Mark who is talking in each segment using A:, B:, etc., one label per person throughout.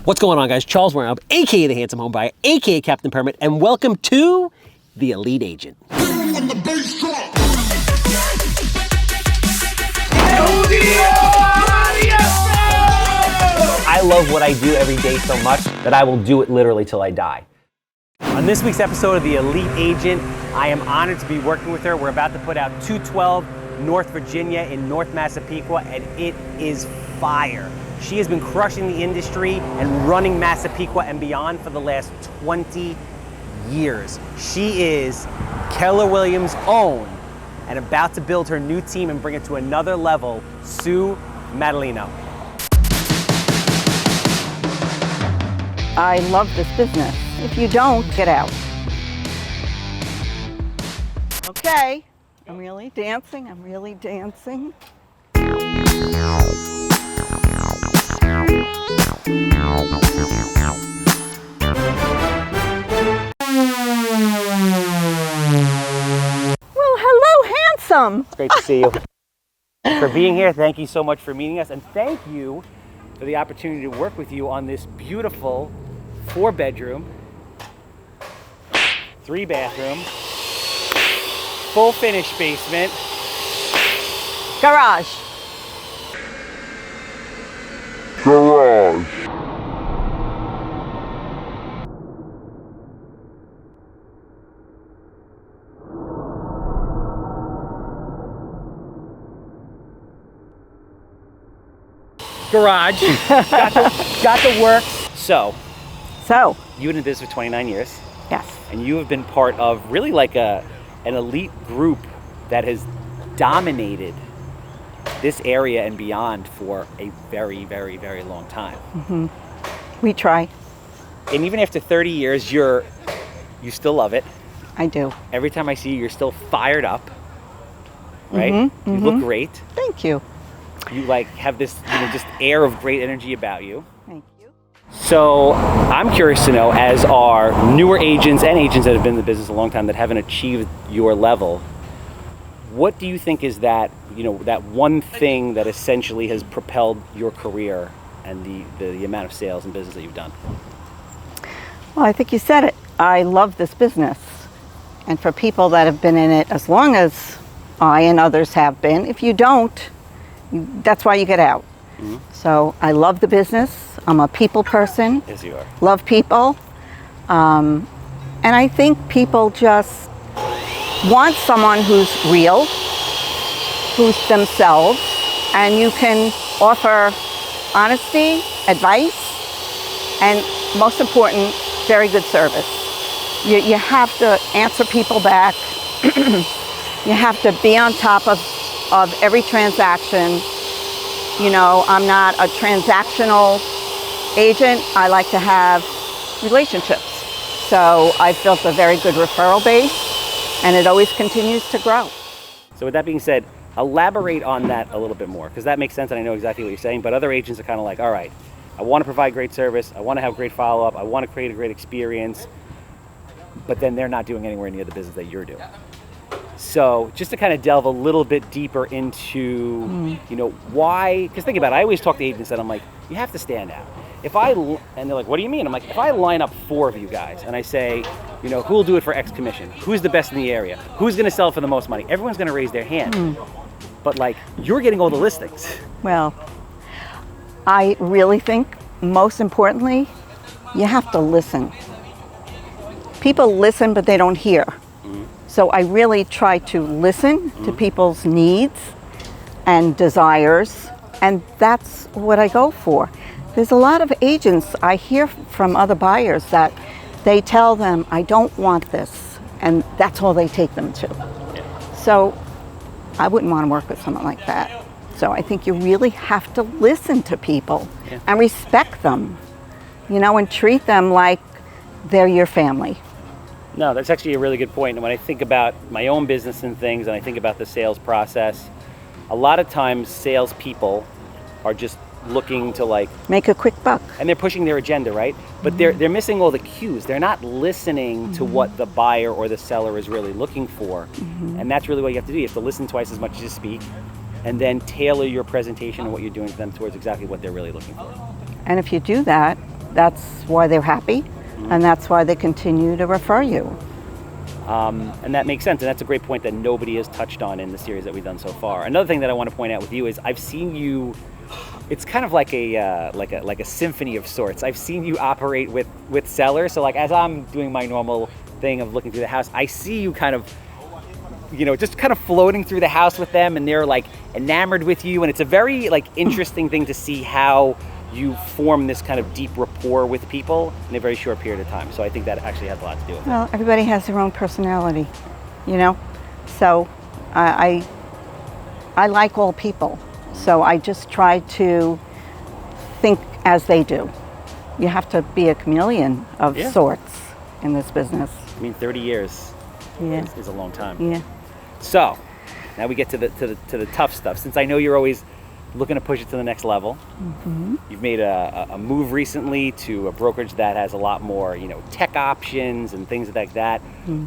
A: What's going on, guys? Charles Weinraub, AKA the Handsome Homebuyer, AKA Captain Permit, and welcome to the Elite Agent. I love what I do every day so much that I will do it literally till I die. On this week's episode of the Elite Agent, I am honored to be working with her. We're about to put out 212 North Virginia in North Massapequa, and it is fire. She has been crushing the industry and running Massapequa and beyond for the last 20 years. She is Keller Williams' own and about to build her new team and bring it to another level, Sue Maddelino.
B: I love this business. If you don't, get out. Okay, I'm really dancing. Well, hello, Handsome.
A: It's great to see you. For being here, thank you so much for meeting us, and thank you for the opportunity to work with you on this beautiful 4-bedroom, 3-bathroom, full finished basement.
B: Garage.
A: Garage. got the works. So, you've been in business for 29 years.
B: Yes.
A: And you have been part of really like an elite group that has dominated this area and beyond for a very, very, very long time.
B: Mm-hmm. We try.
A: And even after 30 years, you still love it.
B: I do.
A: Every time I see you, you're still fired up, right?
B: Mm-hmm.
A: You look great.
B: Thank you.
A: You like have this, just air of great energy about you.
B: Thank you.
A: So I'm curious to know, as our newer agents and agents that have been in the business a long time that haven't achieved your level, what do you think is that, that one thing that essentially has propelled your career and the amount of sales and business that you've done?
B: Well, I think you said it. I love this business. And for people that have been in it as long as I and others have been, if you don't, that's why you get out. Mm-hmm. So I love the business. I'm a people person.
A: Yes, you are.
B: Love people. And I think people just want someone who's real, who's themselves, and you can offer honesty, advice, and most important, very good service. You have to answer people back. You have to be on top of every transaction. I'm not a transactional agent. I like to have relationships. So I've built a very good referral base, and it always continues to grow.
A: So with that being said, elaborate on that a little bit more, because that makes sense and I know exactly what you're saying, but other agents are kind of like, all right, I want to provide great service, I want to have great follow-up, I want to create a great experience, but then they're not doing anywhere near the business that you're doing. So just to kind of delve a little bit deeper into, why, because think about it, I always talk to agents and I'm like, you have to stand out. And they're like, what do you mean? I'm like, if I line up 4 of you guys and I say, who will do it for X commission? Who's the best in the area? Who's going to sell for the most money? Everyone's going to raise their hand. But you're getting all the listings.
B: Well, I really think most importantly, you have to listen. People listen, but they don't hear. So I really try to listen to people's needs and desires, and that's what I go for. There's a lot of agents I hear from other buyers that they tell them, I don't want this, and that's all they take them to. So I wouldn't want to work with someone like that. So I think you really have to listen to people and respect them, and treat them like they're your family.
A: No, that's actually a really good point. And when I think about my own business and things, and I think about the sales process, a lot of times salespeople are just looking to
B: make a quick buck,
A: and they're pushing their agenda, right? But they're missing all the cues. They're not listening to what the buyer or the seller is really looking for. And that's really what you have to do. You have to listen twice as much as you speak, and then tailor your presentation and what you're doing to them towards exactly what they're really looking for.
B: And if you do that, that's why they're happy, and that's why they continue to refer you.
A: And that makes sense, and that's a great point that nobody has touched on in the series that we've done so far. Another thing that I want to point out with you is I've seen you. It's kind of like a symphony of sorts. I've seen you operate with sellers. So like as I'm doing my normal thing of looking through the house, I see you kind of, just kind of floating through the house with them, and they're like enamored with you, and it's a very like interesting thing to see how you form this kind of deep rapport with people in a very short period of time. So I think that actually has a lot to do with it.
B: Well, everybody has their own personality, So I like all people. So I just try to think as they do. You have to be a chameleon of sorts in this business.
A: I mean, 30 years is a long time.
B: Yeah.
A: So now we get to the tough stuff. Since I know you're always looking to push it to the next level, you've made a move recently to a brokerage that has a lot more, tech options and things like that.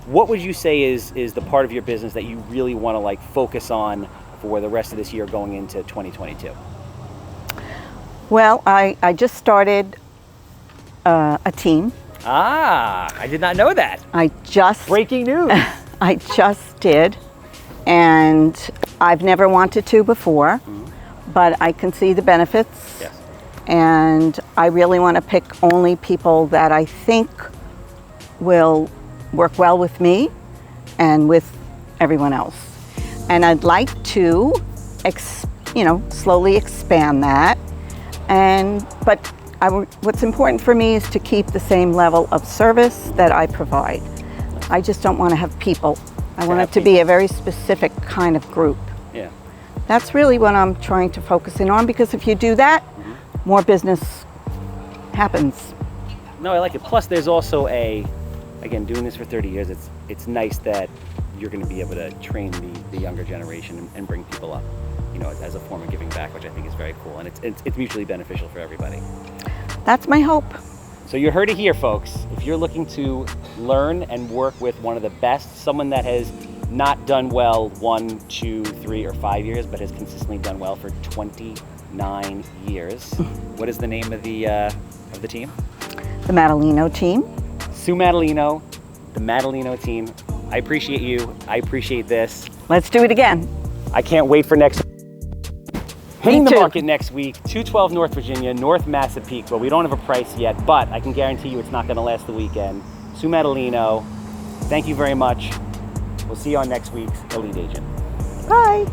A: What would you say is the part of your business that you really want to like focus on for the rest of this year going into 2022?
B: Well, I just started a team.
A: I did not know that. Breaking news.
B: I just did, and I've never wanted to before, but I can see the benefits.
A: Yes.
B: And I really want to pick only people that I think will work well with me and with everyone else. And I'd like to, slowly expand that. But what's important for me is to keep the same level of service that I provide. I just don't want to have people. I want it to be a very specific kind of group.
A: Yeah.
B: That's really what I'm trying to focus in on, because if you do that, more business happens.
A: No, I like it. Plus, there's also again, doing this for 30 years, it's nice that you're going to be able to train the younger generation and bring people up, as a form of giving back, which I think is very cool, and it's mutually beneficial for everybody.
B: That's my hope.
A: So you heard it here, folks. If you're looking to learn and work with one of the best, someone that has not done well 1, 2, 3, or 5 years, but has consistently done well for 29 years. What is the name of the team?
B: The Maddelino team.
A: Sue Maddelino, the Maddelino team. I appreciate you. I appreciate this.
B: Let's do it again.
A: I can't wait for next week. Hitting the
B: too.
A: market next week, 212 North Virginia, North Massapequa. We don't have a price yet, but I can guarantee you it's not going to last the weekend. Sue Maddelino, thank you very much. We'll see you on next week's Elite Agent.
B: Bye.